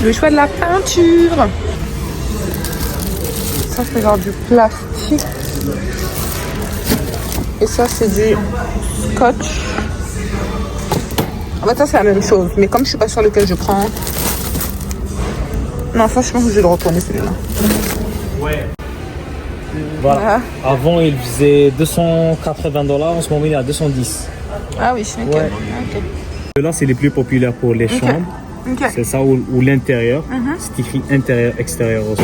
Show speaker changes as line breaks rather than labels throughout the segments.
Le choix de la peinture. Ça, c'est genre du plastique. Et ça, c'est du scotch. En fait, ça, c'est la même chose. Mais comme je suis pas sûre lequel je prends... Non, ça, je pense que je vais le retourner, celui-là.
Ouais. Voilà. Avant, il faisait $280. En ce moment, il est à 210.
Ah oui, ok.
Ouais.
Ok.
Là, c'est les plus populaires pour les chambres.
Ok.
C'est ça, ou l'intérieur. C'est écrit intérieur, extérieur aussi.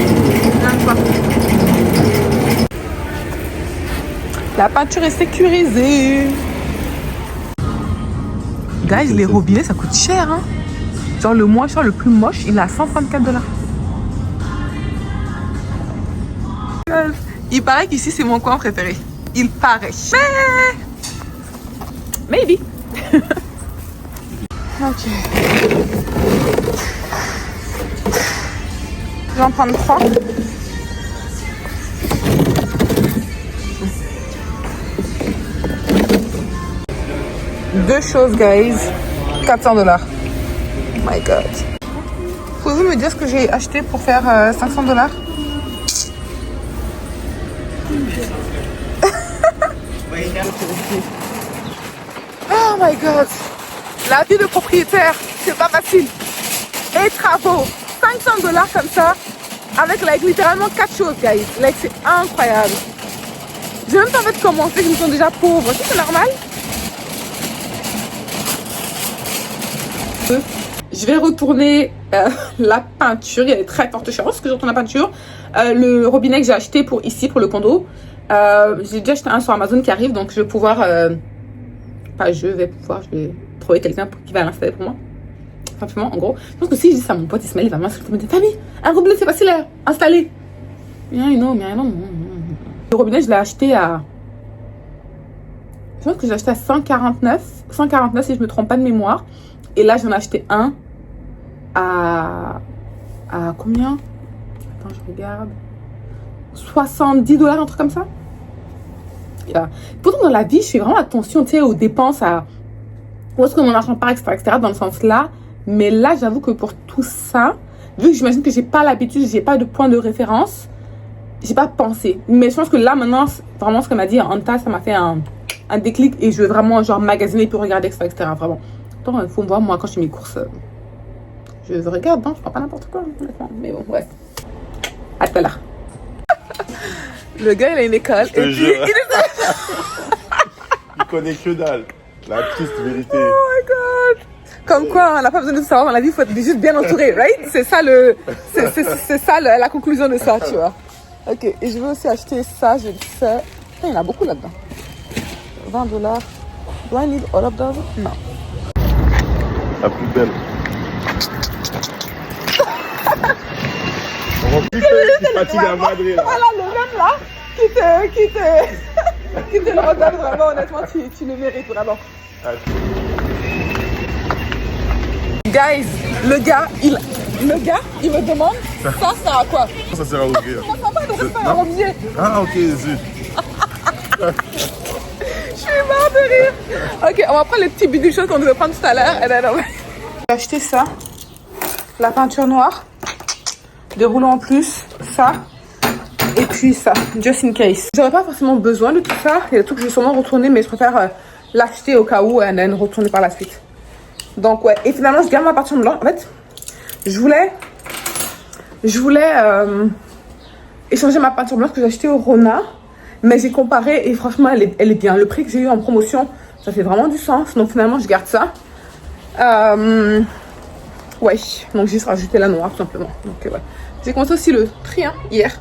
La peinture est sécurisée. Guys, les robinets, ça coûte cher, hein. Genre, le moins cher, le plus moche, il est à $134. Il paraît qu'ici, c'est mon coin préféré. Il paraît. Mais... Maybe. Ok. Je vais en prendre 3. Deux choses, guys. $400. Oh my god. Pouvez-vous me dire ce que j'ai acheté pour faire $500? Oh my god. La vie de propriétaire, c'est pas facile. Et travaux. $500 comme ça. Avec like, littéralement 4 choses, guys. Like, c'est incroyable. J'ai même pas envie de commencer, ils sont déjà pauvres. C'est normal. Je vais retourner la peinture. Il y a des très fortes chances que je retourne la peinture. Le robinet que j'ai acheté pour ici, pour le condo. J'ai déjà acheté un sur Amazon qui arrive. Donc je vais pouvoir... je vais trouver quelqu'un qui va l'installer pour moi. Simplement, en gros. Je pense que si je dis ça à mon pote Ismaël, il va m'insulter. Il me dit, Famille, un robinet, c'est facile à installer. Non. Le robinet, je l'ai acheté à... Je pense que j'ai acheté à 149. 149 si je me trompe pas de mémoire. Et là, j'en ai acheté un à combien? Attends, je regarde. $70, un truc comme ça. Yeah. Pourtant, dans la vie, je fais vraiment attention, tu sais, aux dépenses, à où est-ce que mon argent part, etc., dans le sens là. Mais là, j'avoue que pour tout ça, vu que j'imagine que j'ai pas l'habitude, j'ai pas de point de référence, j'ai pas pensé. Mais je pense que là, maintenant, vraiment, ce qu'elle m'a dit, Anta, ça m'a fait un déclic et je veux vraiment, genre, magasiner puis regarder, etc., vraiment. Attends, il faut me voir, moi, quand je fais mes courses, je regarde, hein, je prends pas n'importe quoi, honnêtement. Mais bon, ouais. À tout à l'heure. Le gars, il a une école.
Je te jure. Il connaît que dalle. La triste vérité.
Oh my god. Comme quoi, on n'a pas besoin de savoir dans la vie, il faut être juste bien entouré, right? C'est ça la conclusion de ça, tu vois. Ok, et je veux aussi acheter ça, je dis ça. Il y en a beaucoup là-dedans. $20. Do I need all of those? Non.
La plus belle. On va plus tu fatigues à Madrid.
Voilà, le même là, qui te le regarde vraiment, honnêtement, tu le mérites vraiment. Guys, le gars, il me demande, ça sert à quoi?
Ça sert à ouvrir.
Comment ça va, il devrait faire un objet.
Ah, ok, zut.
Je suis mort de rire. Ok, on va prendre les petits bidule choses qu'on devait prendre tout à l'heure. J'ai acheté ça, la peinture noire, des rouleaux en plus, ça, et puis ça, just in case. J'aurais pas forcément besoin de tout ça. Il y a des trucs que je vais sûrement retourner, mais je préfère l'acheter au cas où et then retourner par la suite. Donc ouais, et finalement je garde ma peinture blanche. En fait, je voulais échanger ma peinture blanche que j'ai achetée au Rona, mais j'ai comparé et franchement elle est bien. Le prix que j'ai eu en promotion, ça fait vraiment du sens. Donc finalement je garde ça. Ouais, donc j'ai juste rajouté la noire tout simplement. Donc ouais, j'ai commencé aussi le tri hier.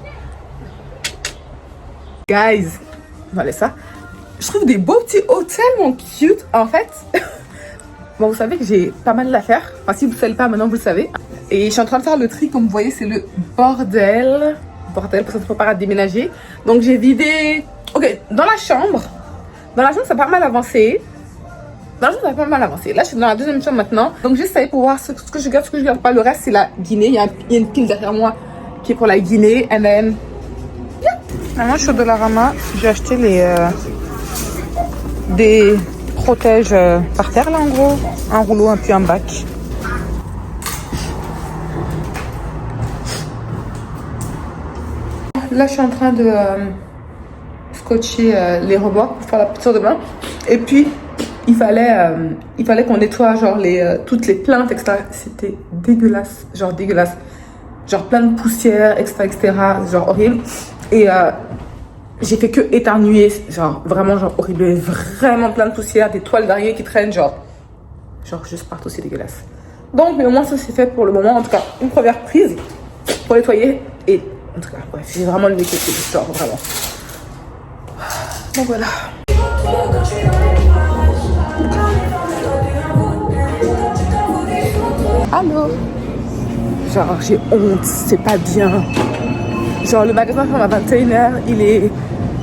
Guys, voilà ça. Je trouve des beaux petits hôtels tellement cute en fait. Bon, vous savez que j'ai pas mal d'affaires. Enfin, si vous ne savez pas, maintenant vous le savez. Et je suis en train de faire le tri, comme vous voyez, c'est le bordel. Bordel, parce que ça se prépare à déménager. Donc, j'ai vidé... Ok, dans la chambre, ça a pas mal avancé. Là, je suis dans la deuxième chambre maintenant. Donc, j'essaye pour voir ce que je garde pas. Le reste, c'est la Guinée. Il y a une pile derrière moi qui est pour la Guinée. And then... Yeah. Maintenant, je suis au Dollarama. J'ai acheté des protèges par terre là en gros, un rouleau puis un bac. là je suis en train de scotcher les rebords pour faire la peinture de bain. Et puis il fallait qu'on nettoie genre toutes les plaintes, etc. C'était dégueulasse, genre dégueulasse. Genre plein de poussière, etc., genre horrible. Et j'ai fait que éternuer, genre vraiment genre horrible. Vraiment plein de poussière, des toiles d'araignée qui traînent, genre juste partout, c'est dégueulasse. Donc, mais au moins ça c'est fait pour le moment. En tout cas, une première prise pour nettoyer. Et en tout cas, bref, j'ai vraiment le nez qui sort, vraiment. Donc voilà. Allô? Genre, j'ai honte, c'est pas bien. Genre, le magasin ferme à 21h,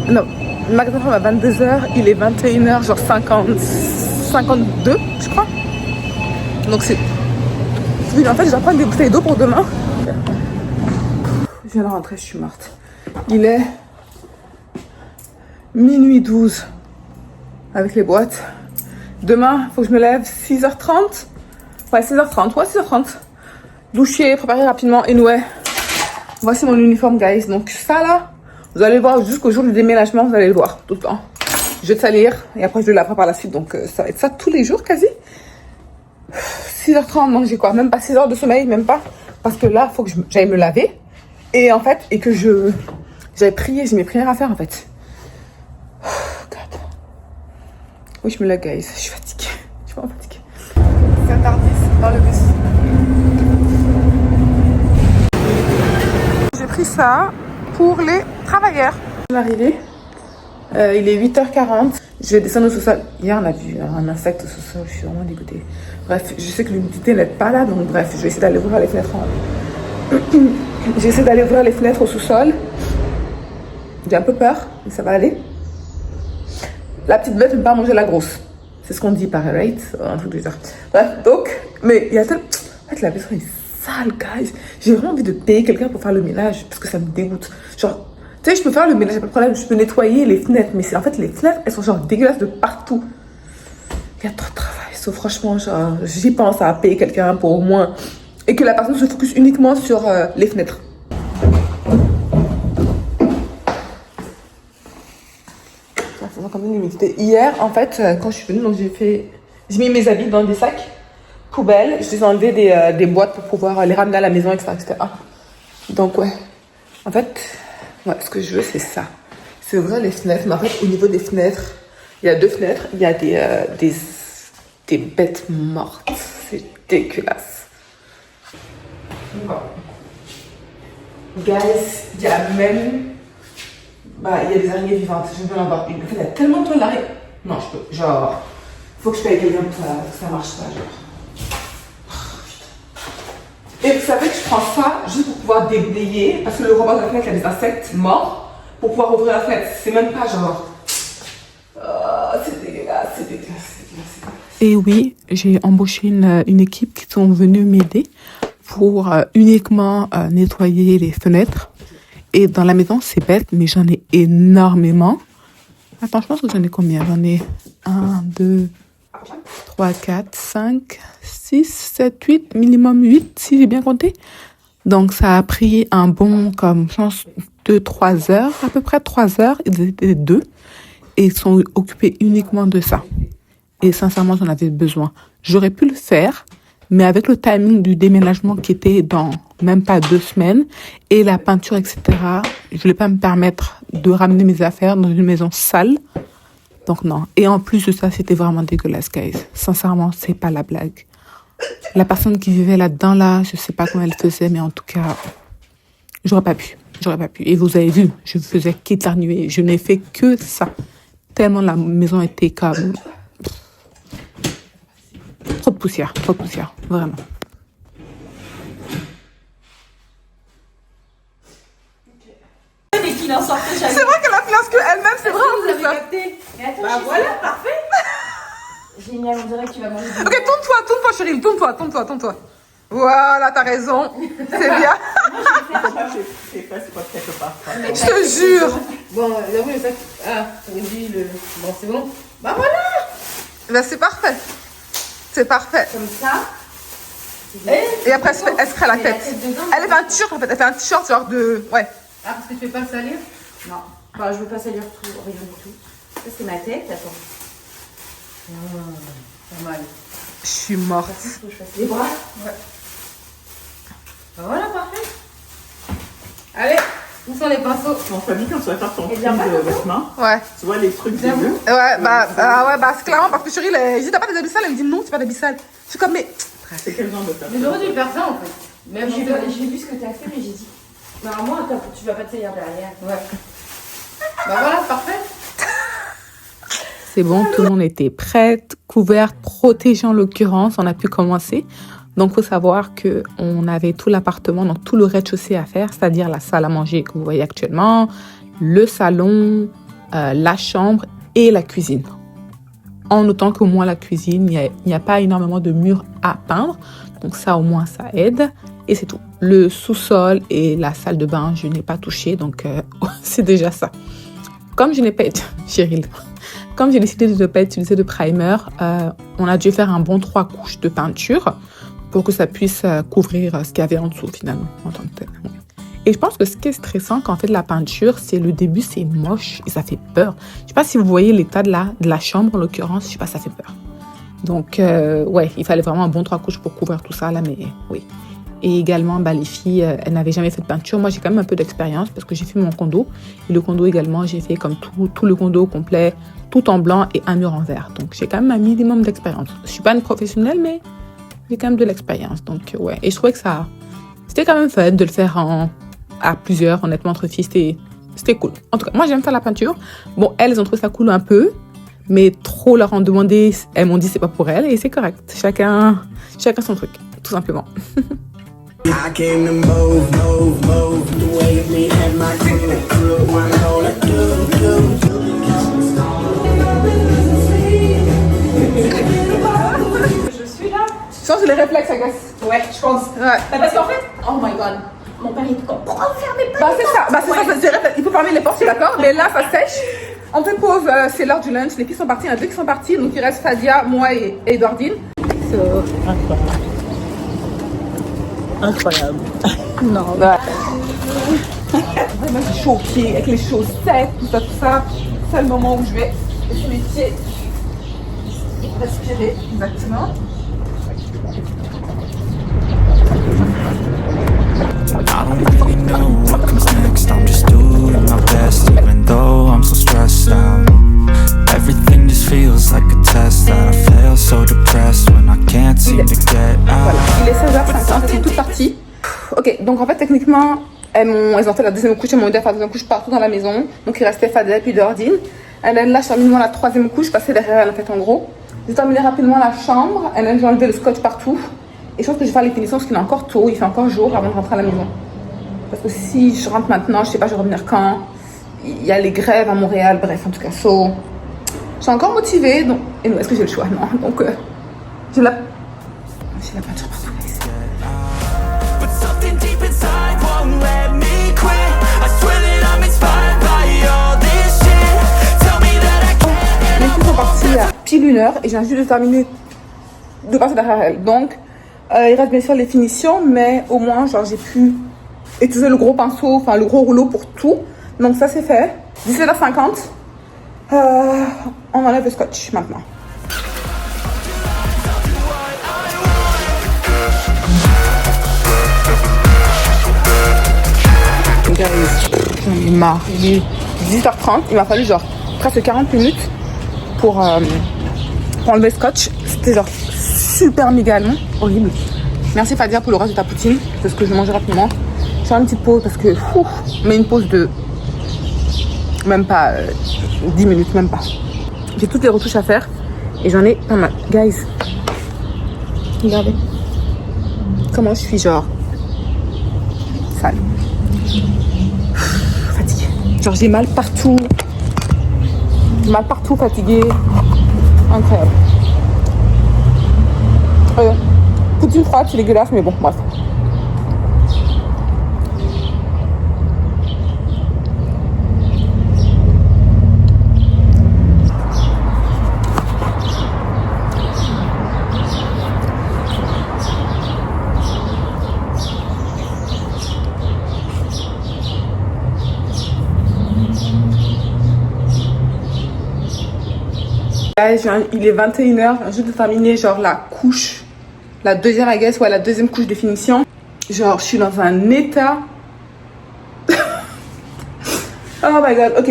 Non, le magasin ferme à 22h, il est 21h, genre 52, je crois. Donc c'est... Oui, en fait, je dois prendre des bouteilles d'eau pour demain. Je viens de rentrer, je suis morte. Il est minuit 12 avec les boîtes. Demain, il faut que je me lève 6h30. Ouais, 6h30, ouais, 6h30. Doucher, préparer rapidement, et ouais. Voici mon uniforme, guys. Donc ça là, vous allez voir jusqu'au jour du déménagement, vous allez le voir tout le temps. Je vais le salir et après je le laverai par la suite. Donc ça va être ça tous les jours quasi. 6h30, donc j'ai quoi? Même pas 6 heures de sommeil, même pas. Parce que là, il faut que j'aille me laver. Et en fait, j'avais prié, j'ai mes prières à faire en fait. Oh, God. Oui, je me lève, guys. Je suis fatiguée. Je suis vraiment fatiguée. C'est tardif dans le bus. J'ai pris ça pour les travailleurs. Je vais arriver. Il est 8h40. Je vais descendre au sous-sol. Hier, on a vu un insecte au sous-sol. Je suis vraiment dégoûtée. Bref, je sais que l'humidité n'est pas là. Donc, bref, je vais essayer d'aller ouvrir les fenêtres J'essaie d'aller ouvrir les fenêtres au sous-sol. J'ai un peu peur, mais ça va aller. La petite bête ne peut pas manger la grosse. C'est ce qu'on dit, pareil, right? Un truc du genre. Bref, donc, mais il y a tellement... En fait, la maison est sale, guys. J'ai vraiment envie de payer quelqu'un pour faire le ménage parce que ça me dégoûte. Genre, tu sais, je peux faire le ménage, pas de problème. Je peux nettoyer les fenêtres, mais en fait, les fenêtres, elles sont genre dégueulasses de partout. Il y a trop de travail. So, franchement, genre, j'y pense à payer quelqu'un pour au moins... Et que la personne se focus uniquement sur les fenêtres. Ça quand même l'humidité. Hier, en fait, quand je suis venue, donc j'ai mis mes habits dans des sacs poubelles. Je les ai enlevés des boîtes pour pouvoir les ramener à la maison, etc. Donc, ouais. En fait, ouais, ce que je veux, c'est ça. C'est ouvrir les fenêtres. Mais en fait, au niveau des fenêtres, il y a 2 fenêtres. Il y a des bêtes mortes. C'est dégueulasse. Bon. Guys, il y a même... il y a des araignées vivantes. Je vais en avoir une. En fait, il y a tellement de toiles d'araignée. Non, je peux... Genre... Faut que je paye quelqu'un pour ça marche pas, genre. Et vous savez que je prends ça juste pour pouvoir déblayer. Parce que le rebord de la fenêtre, il y a des insectes morts. Pour pouvoir ouvrir la fenêtre. C'est même pas genre... c'est dégueulasse, c'est dégueulasse. Et oui, j'ai embauché une équipe qui sont venus m'aider pour uniquement nettoyer les fenêtres. Et dans la maison, c'est bête, mais j'en ai énormément. Attends, je pense que j'en ai combien? J'en ai 1, 2, 3, 4, 5, 6, 7, 8, minimum 8, si j'ai bien compté. Donc, ça a pris un bon, comme, je pense, 2-3 heures, à peu près 3 heures. Ils étaient 2 et ils sont occupés uniquement de ça. Et sincèrement, j'en avais besoin. J'aurais pu le faire, mais avec le timing du déménagement qui était dans même pas 2 semaines et la peinture, etc., je voulais pas me permettre de ramener mes affaires dans une maison sale. Donc non. Et en plus de ça, c'était vraiment dégueulasse, guys. Sincèrement, c'est pas la blague. La personne qui vivait là-dedans, là, je sais pas comment elle faisait, mais en tout cas, j'aurais pas pu. Et vous avez vu, je faisais qu'éternuer. Je n'ai fait que ça. Tellement la maison était comme... Trop de poussière, vraiment. C'est vrai qu'elle a fait ce qu'elle-même, c'est vrai en plus.
Bah voilà, parfait. Génial, on dirait que tu vas manger.
Ok, tourne-toi chérie, tourne-toi. Voilà, t'as raison, c'est bien.
C'est pas quelque part.
Je te jure.
Bon, là oui, on dit le... Bon, c'est bon. Bah voilà.
Bah c'est parfait.
Comme ça.
Et après, elle se crée la tête. Elle fait un t-shirt en fait, elle fait un t-shirt genre de... Ouais. Ah, parce que tu veux pas le salir?
Non. Enfin, je veux pas salir tout, rien du tout. Ça, c'est ma tête. Attends.
Pas mal. Je suis morte.
Faut que je fasse les bras.
Ouais. Voilà, parfait. Allez, où sont les pinceaux?
En famille, quand tu vas faire ton
Et
prix
bien,
de vêtements,
Ouais.
tu vois les trucs des bleus.
Ouais, bah c'est clairement parce que chérie, je dis t'as pas des abyssales, elle me dit non, c'est pas d'abyssal. Je suis comme, mais.
C'est quel genre de
Mais
personne?
j'aurais dû faire ça en fait. Même j'ai vu ce que t'as fait, mais j'ai dit. Normalement, tu vas pas te salir derrière.
Ouais. Bah voilà, parfait. C'est bon, tout le monde était prête, couverte, protégée en l'occurrence. On a pu commencer. Donc, il faut savoir qu'on avait tout l'appartement, donc tout le rez-de-chaussée à faire, c'est-à-dire la salle à manger que vous voyez actuellement, le salon, la chambre et la cuisine. En notant qu'au moins la cuisine, il n'y a pas énormément de murs à peindre. Donc ça, au moins, ça aide. Et c'est tout. Le sous-sol et la salle de bain, je n'ai pas touché. Donc, c'est déjà ça. Comme je n'ai pas... Cheryl. Comme j'ai décidé de ne pas utiliser de primer, on a dû faire un bon 3 couches de peinture pour que ça puisse couvrir ce qu'il y avait en dessous, finalement, en tant que tel. Et je pense que ce qui est stressant quand on fait de la peinture, c'est le début, c'est moche et ça fait peur. Je ne sais pas si vous voyez l'état de la chambre, en l'occurrence, je ne sais pas, ça fait peur. Donc, ouais, il fallait vraiment un bon 3 couches pour couvrir tout ça, là, mais oui. Et également, les filles, elles n'avaient jamais fait de peinture. Moi, j'ai quand même un peu d'expérience parce que j'ai fait mon condo. Et le condo également, j'ai fait comme tout le condo complet, tout en blanc et un mur en vert. Donc, j'ai quand même un minimum d'expérience. Je ne suis pas une professionnelle, mais j'ai quand même de l'expérience. Donc, ouais. Et je trouvais que c'était quand même fun de le faire à plusieurs, honnêtement, entre filles. C'était cool. En tout cas, moi, j'aime faire la peinture. Bon, elles ont trouvé ça cool un peu, mais trop leur en demander, elles m'ont dit c'est pas pour elles et c'est correct. Chacun son truc, tout simplement.
I came to move the way of me and my crew, one all I do.
Je suis là.
Je pense que les réflexes, I guess.
Ouais, je pense.
Ouais.
Parce qu'en fait, oh my god, mon père il dit pourquoi vous fermez pas?
C'est ça, c'est réflexe. Il faut fermer les portes, je suis d'accord, mais là, ça sèche. On fait pause, c'est l'heure du lunch. Les filles sont parties, il y en a 2 qui sont parties, donc il reste Fadia, moi et Edwardine.
Incroyable.
Non, ouais. Vraiment, j'ai chaud aux pieds, avec les chaussettes, tout ça. C'est le moment où je vais laisser mes pieds respirer, exactement.
I don't really know what comes next. I'm just doing my best, even though I'm so stressed out. Everything just feels like a test that I fail, so depressed when I can't seem to get out.
Voilà, il est 16h50, c'est toute partie. Ok, donc en fait, techniquement, elles ont fait la deuxième couche, elles m'ont aidé à faire la deuxième couche partout dans la maison. Donc il restait Fadel puis Dordine. Là, je termine la troisième couche, je passais derrière elle en fait en gros. J'ai terminé rapidement la chambre, j'ai enlevé le scotch partout. Et je pense que je vais faire les finitions parce qu'il est encore tôt, il fait encore jour avant de rentrer à la maison. Parce que si je rentre maintenant, je sais pas, je vais revenir quand. Il y a les grèves à Montréal, bref, en tout cas, je suis encore motivée. Donc, et non, est-ce que j'ai le choix? Non. Donc, j'ai la peinture partout.
But something deep inside won't let me quit. I swear that I'm inspired by all this shit. Tell me that I can't.
Les filles sont parties à pile 1 heure et j'ai juste de terminer de passer derrière elles. Donc, il reste bien sûr les finitions, mais au moins, j'ai pu utiliser le gros pinceau, enfin le gros rouleau pour tout. Donc ça c'est fait. 17h50. On enlève le scotch maintenant. J'en ai marre. Il est 18h30. Il m'a fallu presque 40 minutes pour enlever le scotch. C'était super méga long. Horrible. Merci Fadia pour le reste de ta poutine. C'est ce que je mange rapidement. Je fais une petite pause parce que... mais une pause de... même pas 10 minutes, même pas. J'ai toutes les retouches à faire. Et j'en ai pas mal. Guys. Regardez. Comment je suis sale. Fatiguée. J'ai mal partout. Mal partout, fatiguée. Incroyable. Poutine froide, c'est dégueulasse, mais bon, bref. Il est 21h, je viens juste de terminer genre la couche, la deuxième I guess, ouais la deuxième couche de finition. Genre je suis dans un état. Oh my god, ok.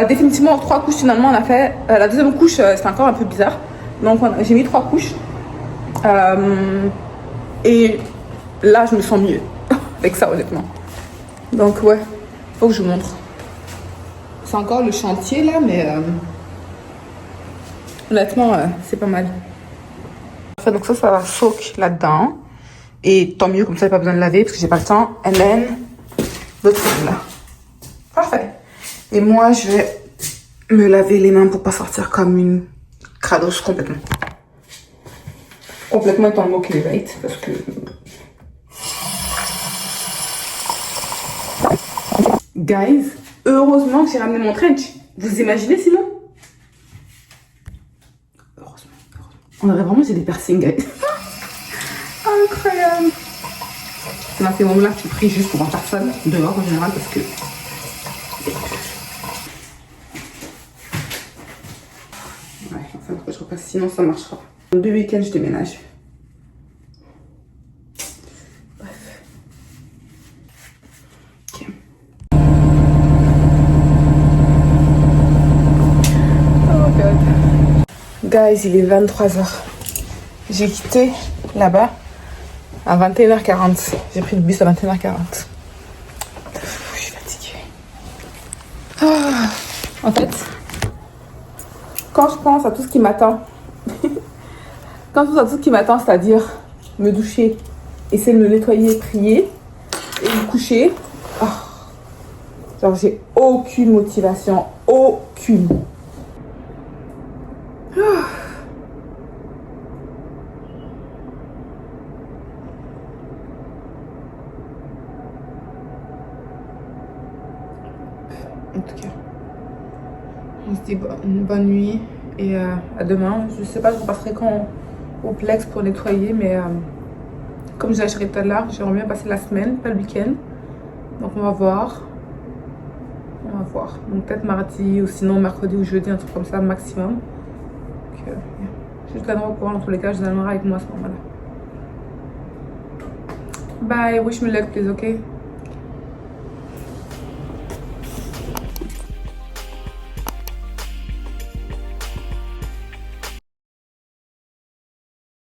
Définitivement 3 couches finalement on a fait. La deuxième couche c'était encore un peu bizarre. Donc j'ai mis 3 couches. Et là je me sens mieux avec ça honnêtement. Donc ouais, faut que je vous montre. C'est encore le chantier là mais honnêtement c'est pas mal. Donc ça va soak là-dedans. Et tant mieux comme ça j'ai pas besoin de laver parce que j'ai pas le temps. And then l'autre là. Parfait. Et moi je vais me laver les mains pour pas sortir comme une crados complètement. Complètement étant le mot qui right parce que guys, heureusement que j'ai ramené mon trench. Vous imaginez sinon? Heureusement. On aurait vraiment j'ai des piercings, guys. Incroyable. C'est dans ces moments-là que tu pries juste pour voir personne dehors en général parce que ouais, enfin je repasse sinon ça marchera. Dans 2 week-ends je déménage. Bref. Ok. Oh god. Guys, il est 23h. J'ai quitté là-bas à 21h40. J'ai pris le bus à 21h40. Je suis fatiguée. Oh. En fait, quand je pense à tout ce qui m'attend, c'est-à-dire me doucher, essayer de me nettoyer, prier et me coucher, oh. Genre j'ai aucune motivation, aucune. Oh. En tout cas, on se dit une bonne nuit et à demain. Je sais pas, je repasserai quand au Plex pour nettoyer, mais comme j'ai acheté tout à l'heure, j'aimerais bien passer la semaine, pas le week-end. Donc on va voir. On va voir. Donc peut-être mardi ou sinon mercredi ou jeudi, un truc comme ça maximum. Donc, je te tiendrai au courant dans tous les cas, je vous amènerai avec moi à ce moment-là. Bye, wish me luck please, ok?